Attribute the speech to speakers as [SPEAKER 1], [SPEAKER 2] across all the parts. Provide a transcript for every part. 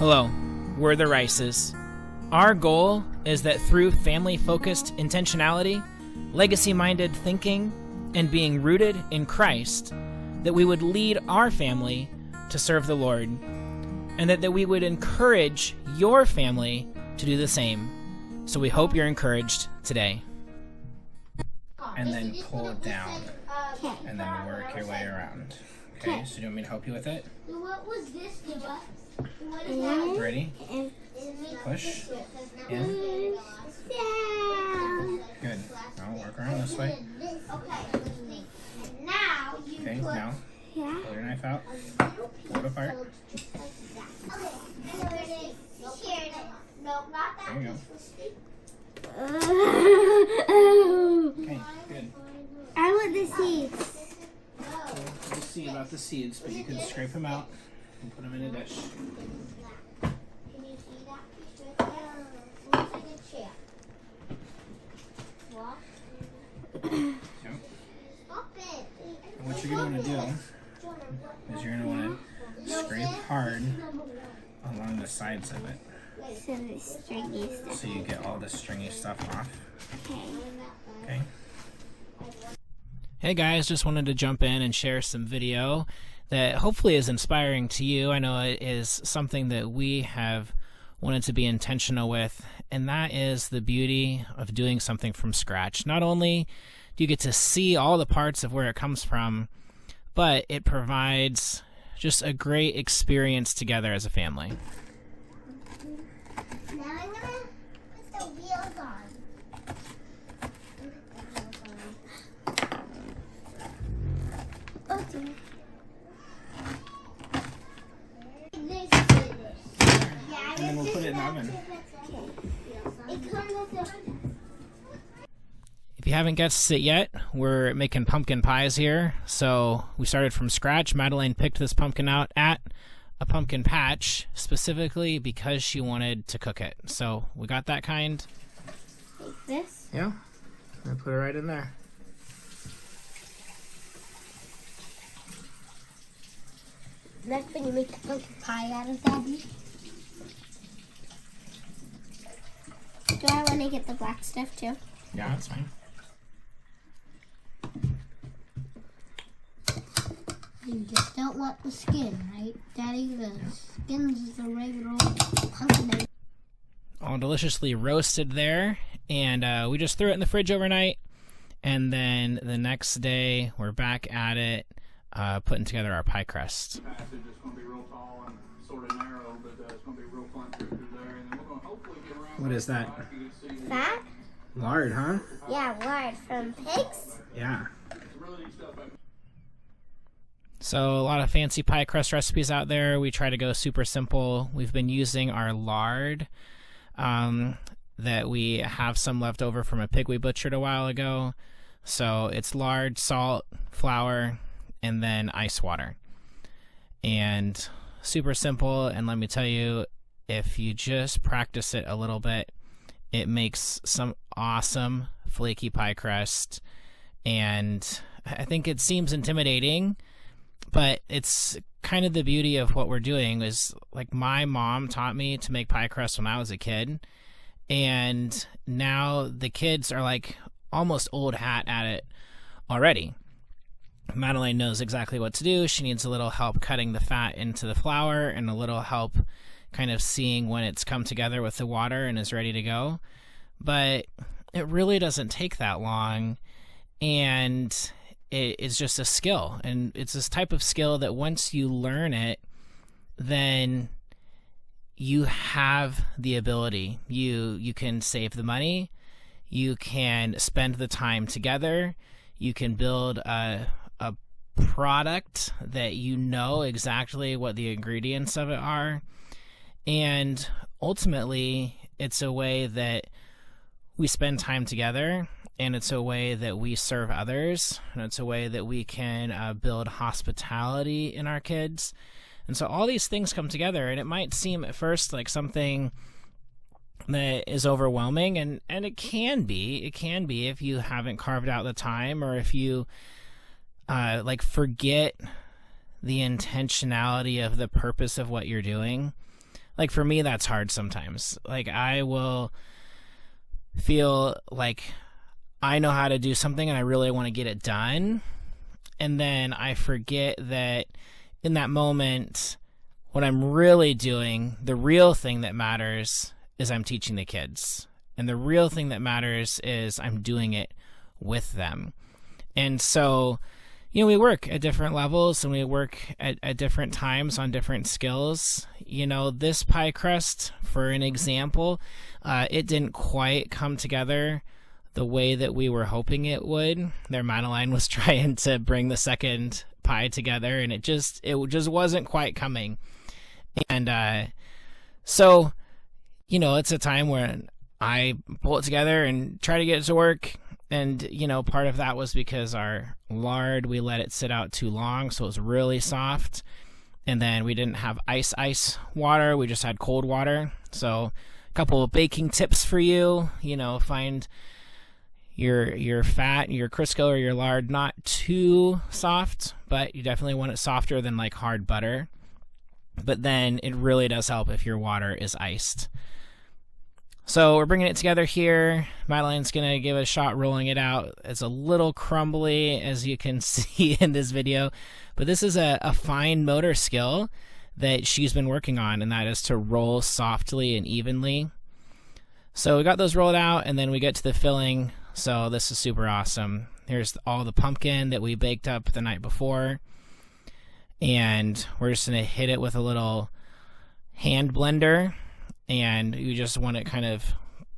[SPEAKER 1] Hello, we're the Rices. Our goal is that through family-focused intentionality, legacy-minded thinking, and being rooted in Christ, that we would lead our family to serve the Lord, and that we would encourage your family to do the same. So we hope you're encouraged today. And then pull it down, and then work your way around. Okay, so do you want me to help you with it?
[SPEAKER 2] What was this to us?
[SPEAKER 1] Ready? Push. In. Good. Now work around this way. Okay, now pull your knife out. Pull it apart. There you go. Okay, good.
[SPEAKER 2] I want the seeds.
[SPEAKER 1] We'll see about the seeds, but you can scrape them out and put them in a dish.
[SPEAKER 2] Can you see that picture? Yeah. Looks like a chair. What?
[SPEAKER 1] Yep.
[SPEAKER 2] Stop it.
[SPEAKER 1] And what you're going to want to do is you're going to want to scrape hard along the sides of it.
[SPEAKER 2] So the stringy stuff.
[SPEAKER 1] So you get all the stringy stuff off. Okay. Hey guys, just wanted to jump in and share some video that hopefully is inspiring to you. I know it is something that we have wanted to be intentional with, and that is the beauty of doing something from scratch. Not only do you get to see all the parts of where it comes from, but it provides just a great experience together as a family.
[SPEAKER 2] Now I'm going to put the wheels on. Oh dear.
[SPEAKER 1] And then we'll put it in the oven. If you haven't guessed it yet, we're making pumpkin pies here. So we started from scratch. Madeline picked this pumpkin out at a pumpkin patch specifically because she wanted to cook it. So we got that kind.
[SPEAKER 2] Like this?
[SPEAKER 1] Yeah. I put it right in there.
[SPEAKER 2] That's when you make a pumpkin pie out of, Daddy. Do I want to get the black stuff too?
[SPEAKER 1] Yeah, that's fine.
[SPEAKER 2] You just don't want the skin, right, Daddy? The skin is the regular old pumpkin.
[SPEAKER 1] All deliciously roasted there. And we just threw it in the fridge overnight. And then the next day, we're back at it, putting together our pie crust.
[SPEAKER 3] Passage is going to be real tall and sort of narrow, but it's going to be real fun through there. And then we're going to hopefully get around.
[SPEAKER 1] What is that?
[SPEAKER 2] Fat?
[SPEAKER 1] Lard, huh?
[SPEAKER 2] Yeah, lard from pigs.
[SPEAKER 1] Yeah. So a lot of fancy pie crust recipes out there. We try to go super simple. We've been using our lard that we have some left over from a pig we butchered a while ago. So it's lard, salt, flour, and then ice water. And super simple. And let me tell you, if you just practice it a little bit, it makes some awesome flaky pie crust. And I think it seems intimidating, but it's kind of the beauty of what we're doing. Is like my mom taught me to make pie crust when I was a kid, and now the kids are like almost old hat at it already. Madeline knows exactly what to do. She needs a little help cutting the fat into the flour and a little help kind of seeing when it's come together with the water and is ready to go. But it really doesn't take that long, and it's just a skill. And it's this type of skill that once you learn it, then you have the ability. You can save the money, you can spend the time together, you can build a product that you know exactly what the ingredients of it are. And ultimately, it's a way that we spend time together, and it's a way that we serve others, and it's a way that we can build hospitality in our kids. And so all these things come together, and it might seem at first like something that is overwhelming, and it can be. It can be if you haven't carved out the time, or if you forget the intentionality of the purpose of what you're doing. like for me, that's hard sometimes. Like I will feel like I know how to do something and I really want to get it done. And then I forget that in that moment, what I'm really doing, the real thing that matters is I'm teaching the kids. And the real thing that matters is I'm doing it with them. And so, you know, we work at different levels and we work at different times on different skills. You know, this pie crust, for an example, it didn't quite come together the way that we were hoping it would. Their Madeline was trying to bring the second pie together, and it just wasn't quite coming. And so, you know, it's a time when I pull it together and try to get it to work. And, you know, part of that was because our lard, we let it sit out too long, so it was really soft. And then we didn't have ice water, we just had cold water. So a couple of baking tips for you, you know, find your fat, your Crisco or your lard not too soft, but you definitely want it softer than like hard butter. But then it really does help if your water is iced. So we're bringing it together here. Madeline's going to give it a shot rolling it out. It's a little crumbly, as you can see in this video. But this is a fine motor skill that she's been working on, and that is to roll softly and evenly. So we got those rolled out, and then we get to the filling. So this is super awesome. Here's all the pumpkin that we baked up the night before. And we're just going to hit it with a little hand blender. And you just want it kind of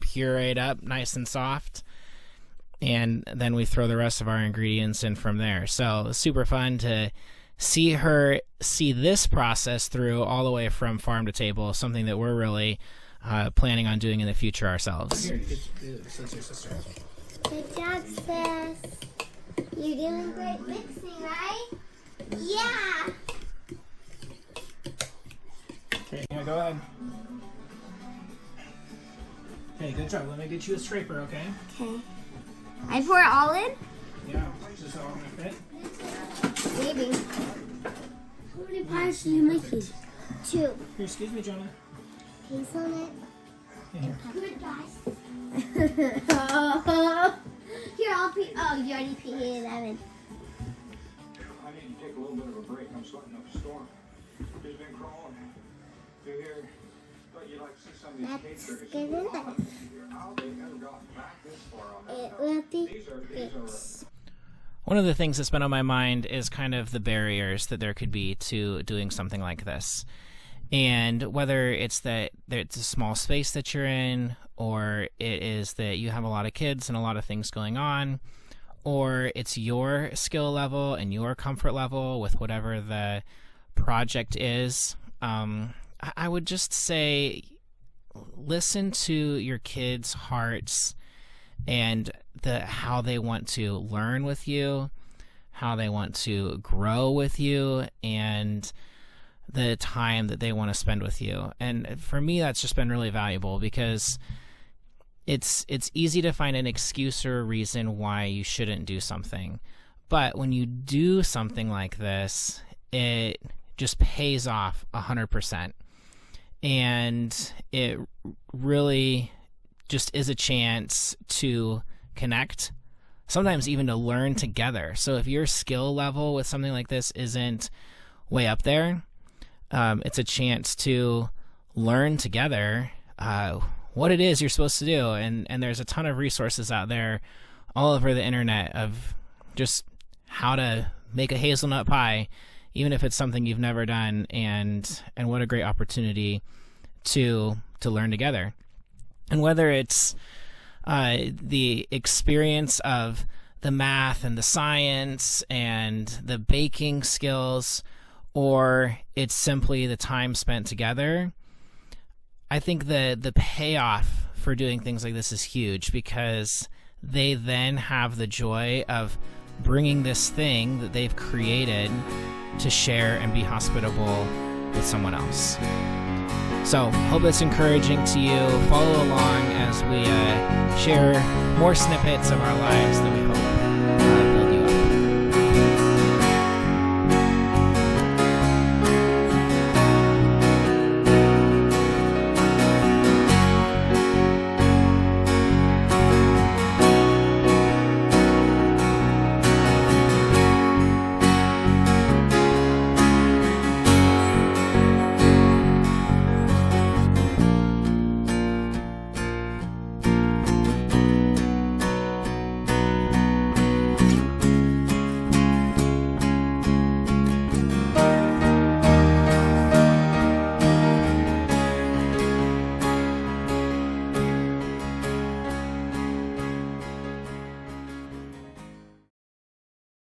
[SPEAKER 1] pureed up nice and soft. And then we throw the rest of our ingredients in from there. So it's super fun to see her see this process through all the way from farm to table, something that we're really planning on doing in the future ourselves.
[SPEAKER 2] Good job, sis. You're doing great mixing, right? Yeah.
[SPEAKER 1] Okay, yeah, go ahead. Okay, good job. Let me get you a scraper, okay?
[SPEAKER 2] Okay. I pour it all in?
[SPEAKER 1] Yeah, is this all gonna fit?
[SPEAKER 2] Maybe. How many pies are you making? 2.
[SPEAKER 1] Here, excuse me, Jonah.
[SPEAKER 2] Hazelnut.
[SPEAKER 1] Here.
[SPEAKER 2] Good guys. Here, I'll pee. Oh, you already peed that in.
[SPEAKER 3] I need to take a little bit of a break. I'm sweating up a storm. Just been crawling through here. But you like to see some of these
[SPEAKER 2] Let's
[SPEAKER 3] cake
[SPEAKER 2] get in it.
[SPEAKER 3] How they ever gotten back this far on that
[SPEAKER 2] It
[SPEAKER 3] stuff.
[SPEAKER 2] will be
[SPEAKER 3] These are
[SPEAKER 1] One of the things that's been on my mind is kind of the barriers that there could be to doing something like this. And whether it's that it's a small space that you're in, or it is that you have a lot of kids and a lot of things going on, or it's your skill level and your comfort level with whatever the project is, I would just say listen to your kids' hearts and how they want to learn with you, how they want to grow with you, and the time that they want to spend with you. And for me, that's just been really valuable because it's easy to find an excuse or a reason why you shouldn't do something. But when you do something like this, it just pays off 100%. And it really just is a chance to connect, sometimes even to learn together. So if your skill level with something like this isn't way up there, it's a chance to learn together what it is you're supposed to do. And there's a ton of resources out there all over the internet of just how to make a hazelnut pie, even if it's something you've never done. And what a great opportunity to learn together. And whether it's the experience of the math and the science and the baking skills, or it's simply the time spent together, I think the payoff for doing things like this is huge, because they then have the joy of bringing this thing that they've created to share and be hospitable with someone else. So hope it's encouraging to you. Follow along as we share more snippets of our lives that we hope